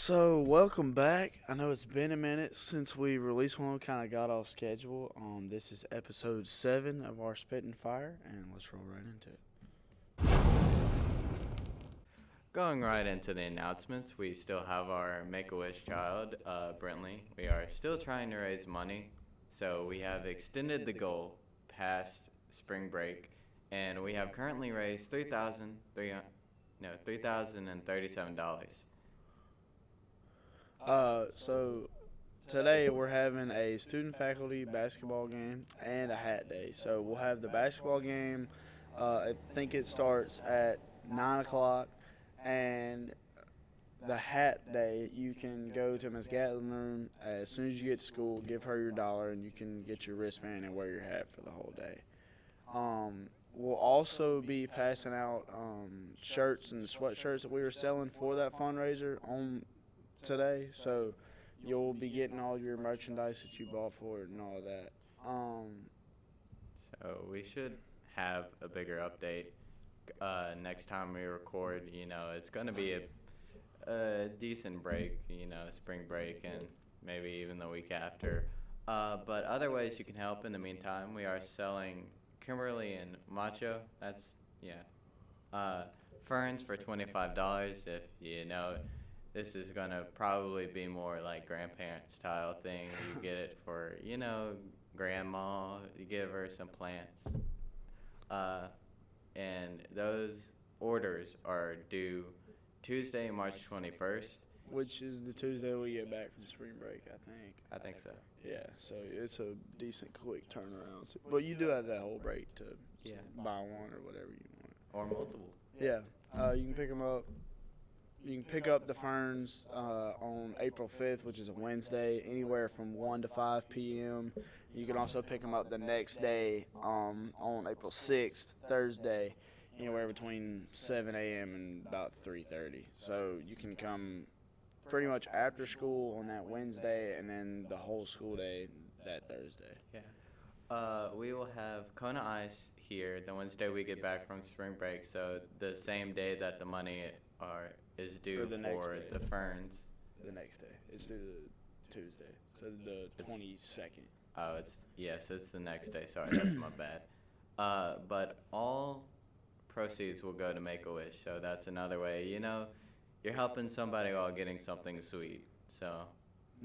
So, welcome back. I know it's been a minute since we released one. We kind of got off schedule. This is episode 7 of our Spittin' Fire, and let's roll right into it. Going right into the announcements, we still have our Make-A-Wish child, Brentley. We are still trying to raise money, so we have extended the goal past spring break, and we have currently raised $3,037. So today we're having a student-faculty basketball game and a hat day. So we'll have the basketball game. I think it starts at 9 o'clock, and the hat day, you can go to Ms. Gatlin's room as soon as you get to school, give her your dollar, and you can get your wristband and wear your hat for the whole day. We'll also be passing out shirts and sweatshirts that we were selling for that fundraiser on today. So you'll be getting all your merchandise that you bought for it and all that. So we should have a bigger update next time we record. It's going to be a decent break, spring break, and maybe even the week after. But other ways you can help in the meantime, we are selling Kimberly and Macho. Ferns for $25. If this is going to probably be more like grandparent style thing. You get it for, grandma. You give her some plants. And those orders are due Tuesday, March 21st. Which is the Tuesday we get back from spring break, I think. I think so. Yeah, so it's a decent quick turnaround. But you do have that whole break to buy one or whatever you want. Or multiple. Yeah, you can pick them up. You can pick up the ferns on April 5th, which is a Wednesday, anywhere from 1 to 5 p.m. You can also pick them up the next day on April 6th, Thursday, anywhere between 7 a.m. and about 3:30. So you can come pretty much after school on that Wednesday and then the whole school day that Thursday. Yeah. We will have Kona Ice here the Wednesday we get back from spring break, so the same day that the money is due for the ferns. The next day. It's due to Tuesday, so the 22nd. Oh, it's the next day. Sorry, that's my bad. But all proceeds will go to Make-A-Wish, so that's another way. You're helping somebody while getting something sweet. So,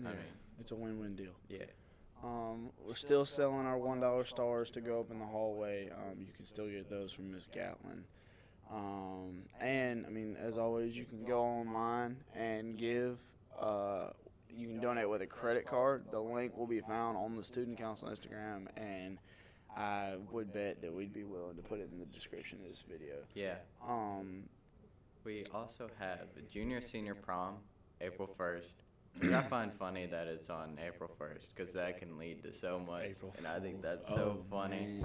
yeah, it's a win-win deal. Yeah. We're still selling our $1 stars to go up in the hallway. You can still get those from Ms. Gatlin. And, as always, you can go online and give. You can donate with a credit card. The link will be found on the Student Council Instagram, and I would bet that we'd be willing to put it in the description of this video. Yeah. We also have junior-senior prom, April 1st. Which I find funny that it's on April 1st, because that can lead to so much, and I think that's so funny.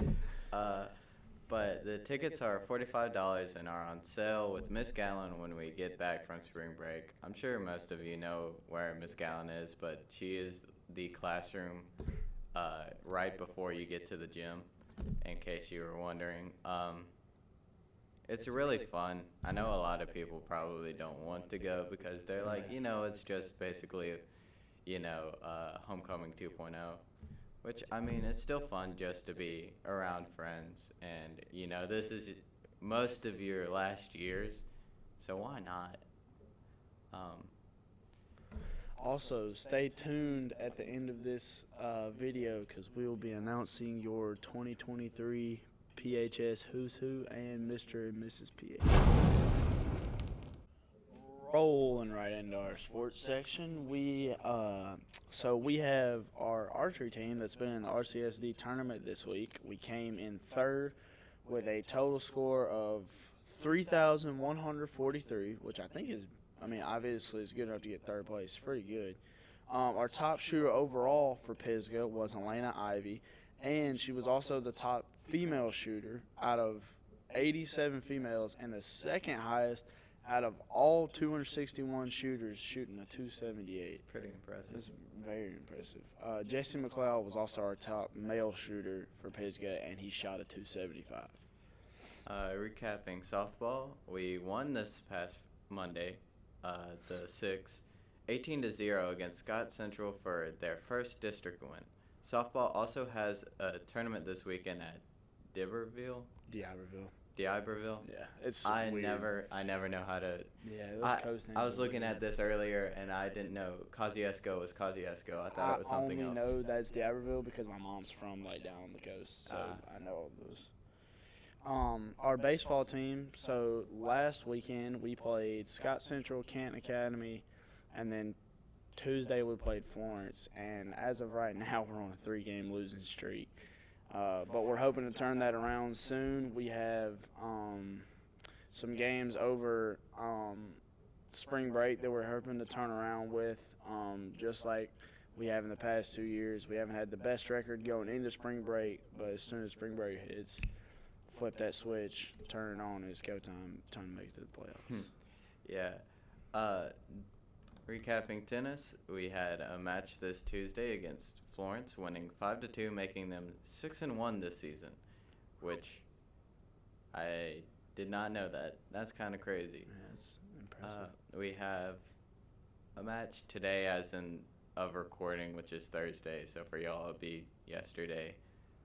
But the tickets are $45 and are on sale with Miss Gallon when we get back from spring break. I'm sure most of you know where Miss Gallon is, but she is the classroom right before you get to the gym, in case you were wondering. It's really fun. I know a lot of people probably don't want to go because they're like, it's just basically, homecoming 2.0. Which, it's still fun just to be around friends. And, this is most of your last years, so why not? Also, stay tuned at the end of this video because we will be announcing your 2023 PHS Who's Who and Mr. and Mrs. PH. Rolling right into our sports section, we have our archery team that's been in the RCSD tournament this week. We came in third with a total score of 3,143, which I think is, obviously is good enough to get third place. Pretty good. Our top shooter overall for Pisgah was Elena Ivy, and she was also the top female shooter out of 87 females and the second highest out of all 261 shooters shooting a 278. Pretty impressive. That's very impressive. Jesse McLeod was also our top male shooter for Pisgah, and he shot a 275. Recapping softball, we won this past Monday, the 6th, 18-0 against Scott Central for their first district win. Softball also has a tournament this weekend at D'Iberville. Yeah, it's I weird. never know how to. Yeah, those coast names. I was looking at this earlier and I didn't know Kosciuszko was Kosciuszko. I thought it was something else. I only know that's D'Iberville because my mom's from like down on the coast, so I know all those. Our baseball team. So last weekend we played Scott Central, Canton Academy, and then Tuesday we played Florence. And as of right now, we're on a 3-game losing streak. But we're hoping to turn that around soon. We have some games over spring break that we're hoping to turn around with, just like we have in the past 2 years. We haven't had the best record going into spring break, but as soon as spring break hits, flip that switch, turn it on, it's go time to make it to the playoffs. Yeah. Recapping tennis, we had a match this Tuesday against Florence, winning 5-2, making them 6-1 this season, which I did not know that. That's kind of crazy. Yeah, it's impressive. We have a match today, as in of recording, which is Thursday. So for y'all, it'll be yesterday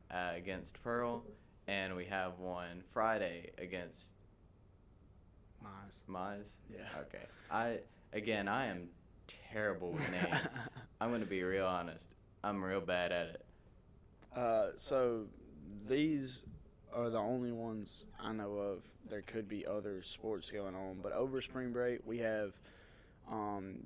against Pearl, and we have one Friday against Mize. Yeah. Okay. I am terrible with names. I'm going to be real honest. I'm real bad at it. So these are the only ones I know of. There could be other sports going on, but over spring break we have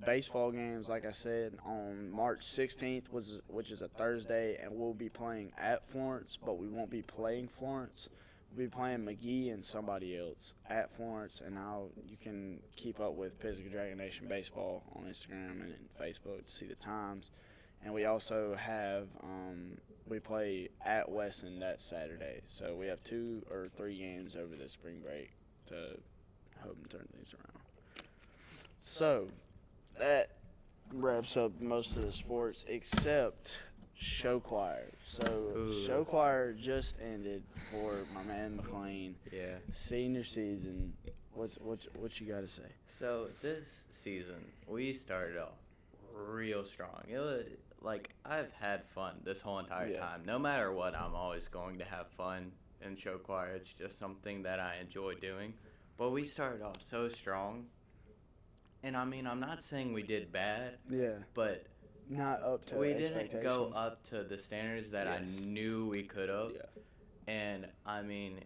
baseball games, like I said, on March 16th, which is a Thursday, and we'll be playing at Florence, but we won't be playing Florence. We'll be playing McGee and somebody else at Florence, and you can keep up with Pisgah Dragon Nation Baseball on Instagram and Facebook to see the times. And we also have we play at Wesson that Saturday. So we have 2 or 3 games over the spring break to hope and turn things around. So that wraps up most of the sports except show choir. So show choir just ended for my man McLain. Yeah. Senior season. What you got to say? So this season we started off real strong. It was like I've had fun this whole entire time. No matter what, I'm always going to have fun in show choir. It's just something that I enjoy doing. But we started off so strong. And I mean, I'm not saying we did bad. Yeah. But not up to we didn't go up to the standards that I knew we could have. Yeah. And I mean,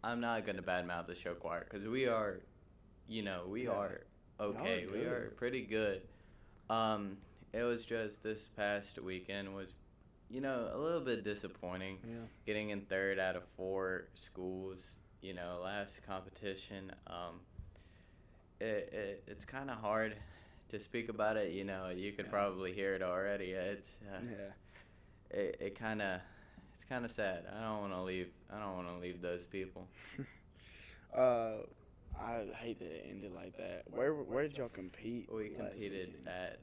I'm not going to badmouth the show choir because we are, are okay. We are pretty good. It was just this past weekend was, a little bit disappointing. Yeah. Getting in 3rd out of 4 schools, last competition. It's kind of hard to speak about it. You could probably hear it already. It's it's kind of sad. I don't want to leave those people. I hate that it ended like that. Where did y'all compete? We competed at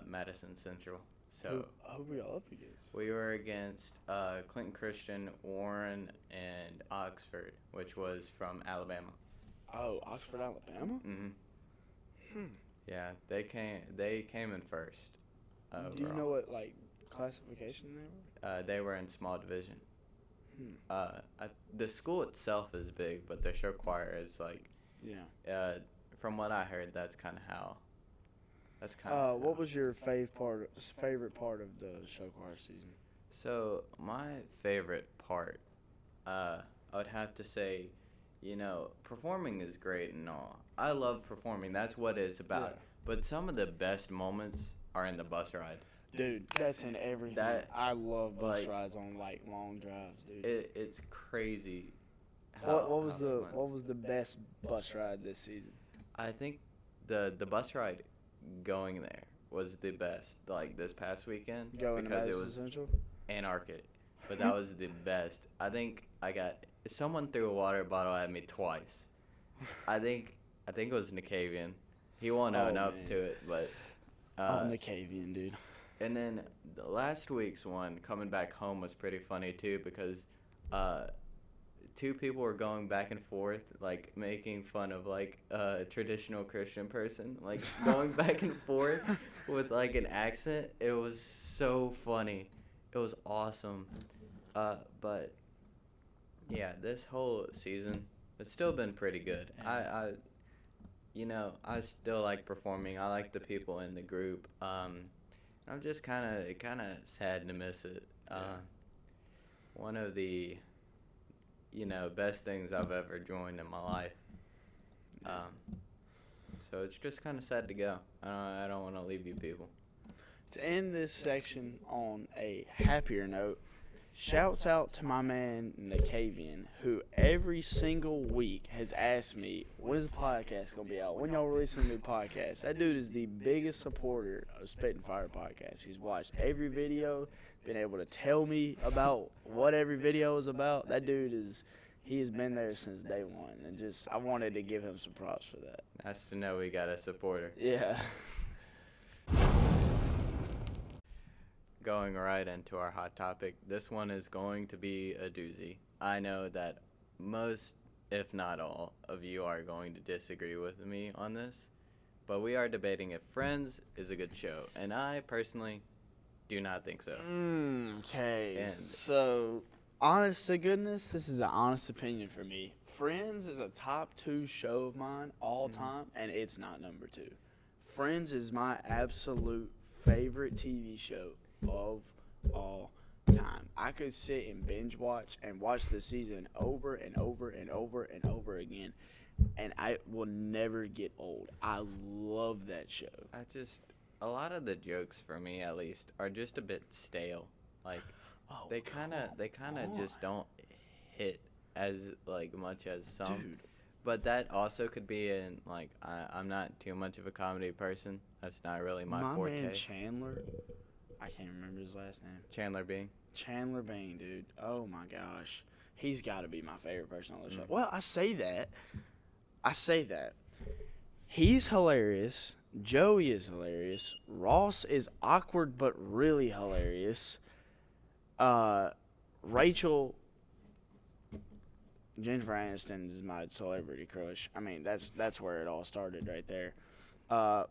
Madison Central. So who were y'all up against? We were against Clinton Christian, Warren, and Oxford, which was from Alabama. Oh, Oxford, Alabama? Mm-hmm. Yeah, they came in first. Do you know what classification they were? They were in small division. The school itself is big, but their show choir is from what I heard, that's kind of how. That's kind of. What was your favorite part of the show choir season? So my favorite part, I would have to say, performing is great and all. I love performing. That's what it's about. Yeah. But some of the best moments are in the bus ride. Dude, that's in everything. I love bus rides on long drives, dude. It's crazy. What was the best bus ride this season? I think the bus ride going there was the best. This past weekend because it was Central? Anarchic, but that was the best. I think someone threw a water bottle at me twice. I think it was Nicavian. He won't own up to it, but Nicavian, dude. And then the last week's one coming back home was pretty funny too because two people were going back and forth, like making fun of like a traditional Christian person, like going back and forth with like an accent. It was so funny. It was awesome. But yeah, this whole season, it's still been pretty good. I I still like performing. I like the people in the group. I'm just kind of sad to miss it. One of the best things I've ever joined in my life. So it's just kind of sad to go. I don't want to leave you people. To end this section on a happier note, shouts out to my man Nicavian, who every single week has asked me, when is the podcast going to be out? When y'all releasing a new podcast? That dude is the biggest supporter of Spittin' Fire podcast. He's watched every video, been able to tell me about what every video is about. That dude he has been there since day one, and I wanted to give him some props for that. Nice to know we got a supporter. Yeah. Going right into our hot topic, this one is going to be a doozy. I know that most, if not all, of you are going to disagree with me on this, but we are debating if Friends is a good show, and I personally do not think so. Okay. So, honest to goodness, this is an honest opinion for me. Friends is a top 2 show of mine all time, and it's not number 2. Friends is my absolute favorite TV show of all time. I could sit and binge watch and watch the season over and over and over and over again, and I will never get old. I love that show. A lot of the jokes, for me at least, are just a bit stale. Like, they kind of just don't hit as like much as some. Dude. But that also could be in, like, I'm not too much of a comedy person. That's not really my forte. My man Chandler, I can't remember his last name. Chandler Bing. Chandler Bing, dude. Oh, my gosh. He's got to be my favorite person on the show. Well, I say that. He's hilarious. Joey is hilarious. Ross is awkward but really hilarious. Rachel, Jennifer Aniston is my celebrity crush. I mean, that's where it all started right there.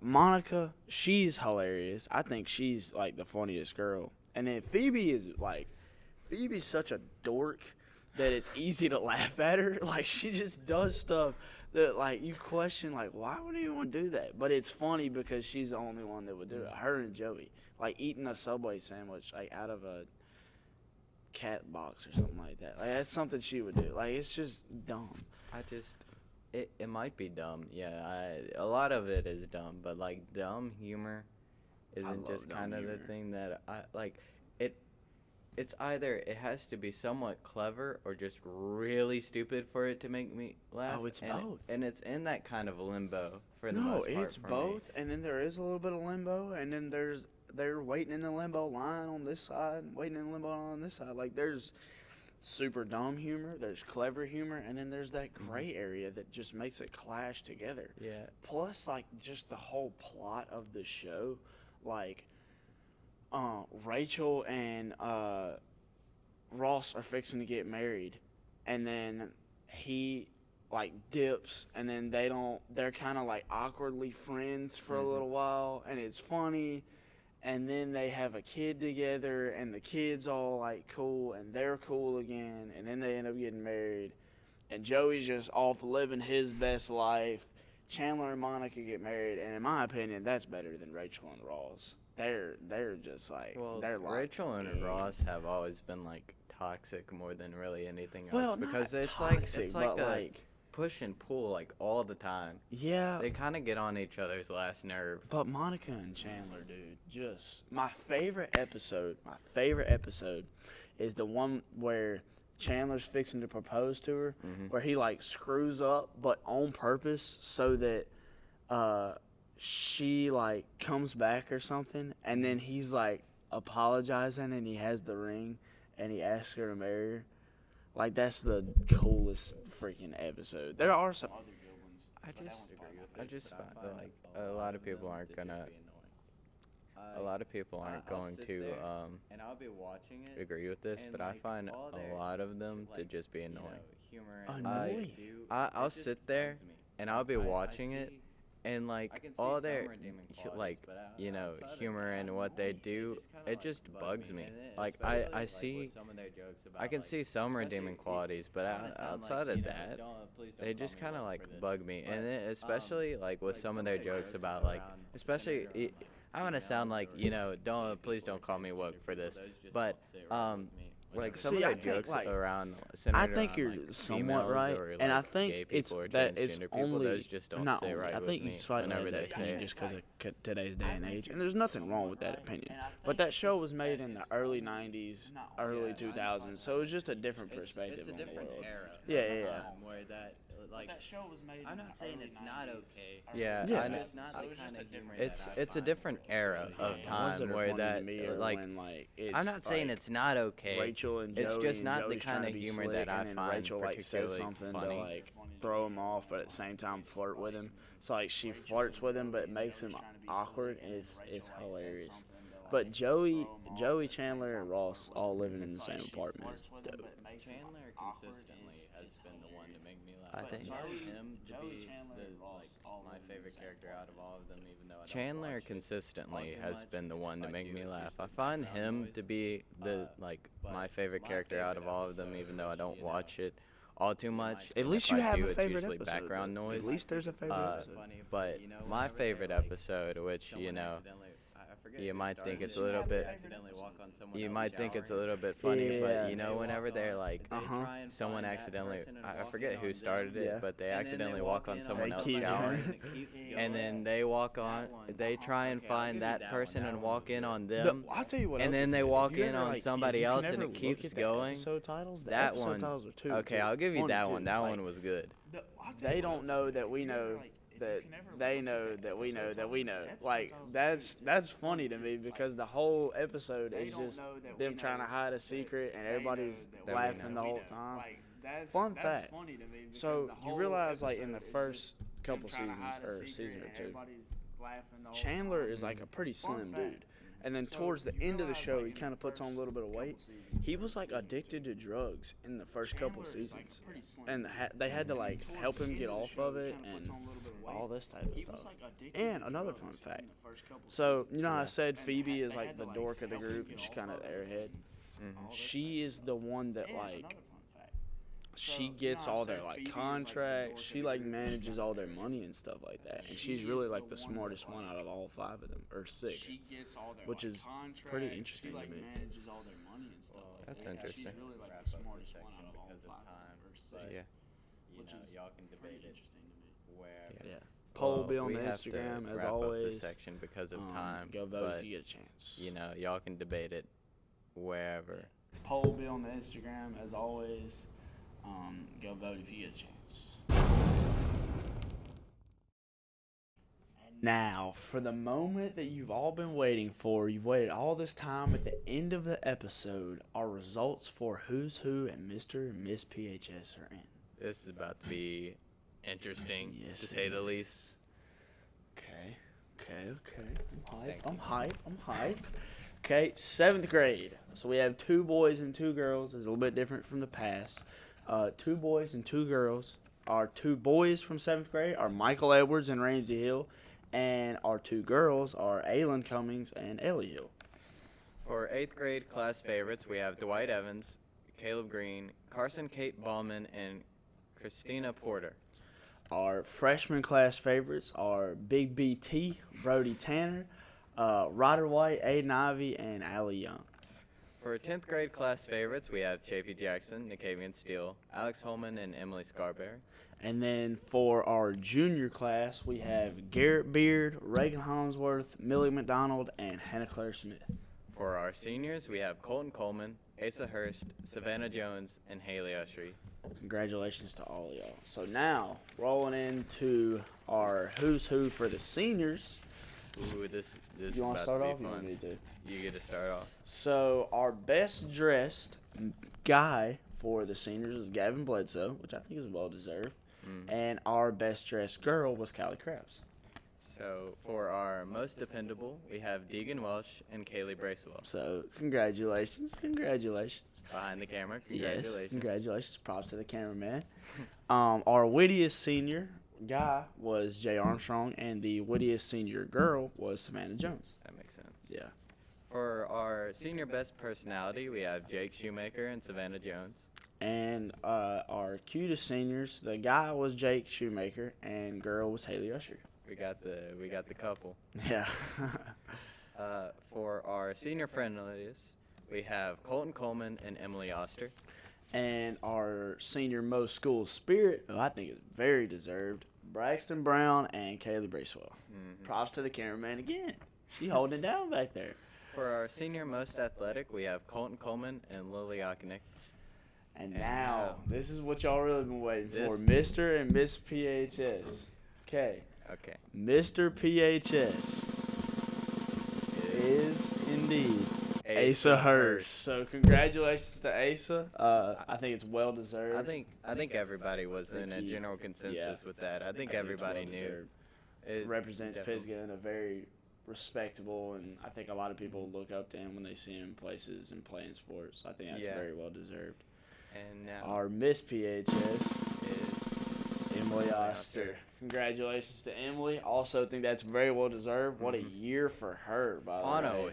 Monica, she's hilarious. I think she's like the funniest girl. And then Phoebe's such a dork that it's easy to laugh at her. Like, she just does stuff that, like, you question, like, why would anyone do that? But it's funny because she's the only one that would do it. Her and Joey, like, eating a Subway sandwich, like, out of a cat box or something like that. Like, that's something she would do. Like, it's just dumb. It might be dumb. Yeah, a lot of it is dumb, but like dumb humor isn't just kind of the thing that I like. It's either it has to be somewhat clever or just really stupid for it to make me laugh. Oh, it's both. And it's in that kind of limbo for the most part. No, it's both, and then there is a little bit of limbo, and then they're waiting in the limbo line on this side, waiting in the limbo line on this side. Like, there's super dumb humor, there's clever humor, and then there's that gray area that just makes it clash together. Yeah. Plus, like, just the whole plot of the show, like, Rachel and Ross are fixing to get married, and then he, like, dips, and then they're kind of, like, awkwardly friends for a little while, and it's funny. And then they have a kid together, and the kid's all, like, cool, and they're cool again, and then they end up getting married. And Joey's just off living his best life. Chandler and Monica get married, and in my opinion, that's better than Rachel and Ross. They're just, like, they're like Rachel and Ross have always been, like, toxic more than really anything else. Well, because not it's toxic, like like push and pull, like, all the time. Yeah. They kind of get on each other's last nerve. But Monica and Chandler, dude, just my favorite episode is the one where Chandler's fixing to propose to her, where he, like, screws up, but on purpose so that she, like, comes back or something, and then he's, like, apologizing, and he has the ring, and he asks her to marry her. Like, that's the coolest freaking episode. There are some other good ones. I just find that, like, a lot of people aren't gonna. a lot of people aren't going to and I'll be watching it. agree with this, and, but I like, find all a their, lot of them to like, just be annoying. Humor Annoying? I'll it just sit there bugs me. and I'll be I watching it, see- and I like can see all some their redeeming qualities, like but outside of humor that, and what they do, it just bugs me. Like I see, I can see some redeeming qualities, but outside of that, they just kind of like bug me. And then especially like with some of their jokes about like, especially I want to sound like don't please don't call me woke for this, but like some See, of I their think, jokes like, around I centered think around, you're like, somewhat females right, or, and I like, think gay it's people or that it's transgender people, only those just don't not sit only. right I with think me you slightly whenever have they that say opinion it. just because of today's day and age, and there's nothing wrong with that opinion. But that show was made in the early '90s, early 2000s, so it was just a different perspective It's a on the different world. era. Yeah. Where that like That show was made. I'm not saying it's not okay. Yeah, Yeah. I know. It's not the kind of humor It's a different era of The ones time that are where funny to that me are like when, like, it's I'm not saying like it's not okay. Rachel and It's Joey just and not the Joey's kind trying of to be humor slick, that I and then find Rachel like says particularly something funny. to like throw him off, but at the same time flirt with him. So like she flirts with him, but it makes him awkward, and it's hilarious. But Joey Chandler, and Ross all living in the same apartment is dope. Chandler consistently has been the one to make me laugh. I think- find him to be my favorite character out of all of them, even though I don't Chandler watch it consistently too has much. been the one to Like, make he me was laugh. usually I find background him noise. to be the like but my favorite my character out favorite of all of them, episode even though I was, don't you know, watch it all too much. At and least if you I have do, a it's favorite usually episode. background though. noise. At least there's a favorite Uh, episode. But you know, my whenever favorite they're, like, episode, which someone accidentally- I forget you who might started think it's it. a little bit- Accidentally walk on someone you else might think it's a showering. little bit funny, Yeah. but They whenever walk they're on- like they try and someone find that accidentally, person and I walk forget in who on started them. it, Yeah. but they And then accidentally they walk on in someone They else keep showering. doing and it keeps And going. then they walk on, That one. they try and Okay, I'll find give you that that person one. and That walk one in was on good. them. I'll tell you what. And else then is they good. walk If you in ever, on like, somebody if you else can and ever it look keeps at the going. episode titles, the That episode one, titles are too. okay, I'll give you funny, that too. one. That Like, one was good. They don't know that we know that they know that we know that we know. Like that's funny to me because the whole episode is just them trying to hide a secret and everybody's That we laughing know. the whole time. Fun fact. So you realize like in the first couple seasons or season or two, Chandler is like a pretty slim dude. And then towards the end of the show, he kind of puts on a little bit of weight. He was like addicted to drugs in the first couple seasons, and they had to like help him get off of it and all this type of stuff. And another fun fact. So you know how I said Phoebe is like the dork of the group and she's kind of the airhead. She is the one that like she gets all their like contracts. She like manages all their money and stuff like that. And she's really like the smartest one out of all 5 of them or 6, which is pretty interesting to me. That's interesting. Wrap up the section because of time, but, Yeah. you know, y'all can debate it wherever. Yeah. Poll will be on we the have to Instagram as wrap always. up this section because of time. Go vote but if you get a chance. you know, y'all can debate it wherever. Poll will be on the Instagram as always. Go vote if you get a chance. And now, for the moment that you've all been waiting for, you've waited all this time at the end of the episode, our results for Who's Who and Mr. and Miss PHS are in. This is about to be interesting, Yes, to say it the is. least. Okay. Thank I'm you. hype. Okay, 7th grade. So we have 2 boys and 2 girls. It's a little bit different from the past. 2 boys and 2 girls. Our 2 boys from 7th grade are Michael Edwards and Ramsey Hill. And our 2 girls are Aylin Cummings and Ellie Hill. For 8th grade class favorites, we have Dwight Evans, Caleb Green, Carson Kate Ballman, and Christina Porter. Our freshman class favorites are Big BT, Brody Tanner, Ryder White, Aiden Ivey, and Allie Young. For 10th grade class favorites, we have Chafee Jackson, Nicavian Steele, Alex Holman, and Emily Scarberry. And then for our junior class, we have Garrett Beard, Reagan Hollingsworth, Millie McDonald, and Hannah Claire Smith. For our seniors, we have Colton Coleman, Asa Hurst, Savannah Jones, and Haley Ushery. Congratulations to all of y'all. So now, rolling into our Who's Who for the seniors. Ooh, this is You want to about start to off? be You want fun. me to? You get to start off. So our best dressed guy for the seniors is Gavin Bledsoe, which I think is well deserved. And our best dressed girl was Callie Krabs. So for our most dependable, we have Deegan Welsh and Cailee Bracewell. So congratulations. Behind the camera, congratulations. Yes, congratulations. Props to the cameraman. Our wittiest senior guy was Jay Armstrong, and the wittiest senior girl was Savannah Jones. That makes sense. Yeah. For our senior best personality, we have Jake Shoemaker and Savannah Jones. And our cutest seniors, the guy was Jake Shoemaker, and girl was Haley Usher. We got the couple. Yeah. For our senior friendliest, we have Colton Coleman and Emily Oster. And our senior most school spirit, who I think is very deserved, Braxton Brown and Cailee Bracewell. Mm-hmm. Props to the cameraman again. She holding it down back there. For our senior most athletic, we have Colton Coleman and Lily Okanek. And now, this is what y'all really been waiting for. Mr. and Miss PHS. Okay. Mr. PHS is indeed Asa Hurst. So congratulations to Asa. I think it's well deserved. I think everybody was in a general consensus with that. I think everybody knew. It represents Pisgah in a very respectable, and I think a lot of people look up to him when they see him places and playing sports. I think that's very well deserved. And now our Miss PHS is Emily Oster. Congratulations to Emily. Also think that's very well deserved. What a year for her, by the way.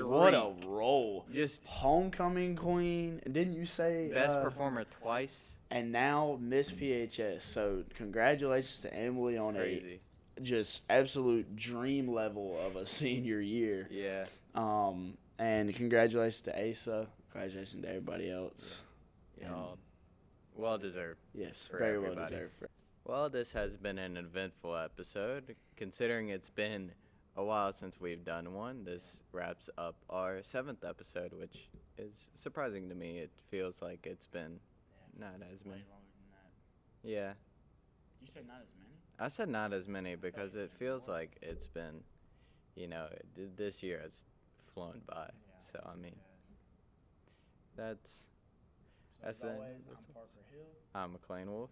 What a role. Just homecoming queen. Didn't you say best performer twice? And now Miss PHS. So congratulations to Emily on a just absolute dream level of a senior year. Yeah. And congratulations to Asa. Congratulations to everybody else. Well deserved. Yes, very well deserved. Well, this has been an eventful episode. Considering it's been a while since we've done one, this wraps up our 7th episode, which is surprising to me. It feels like it's been not as many. Way longer than that. Yeah. You said not as many? I said not as many because it feels like it's been, this year has flown by. Yeah, so, I mean, that's the. I'm Parker Hill. I'm McLain Wolfe.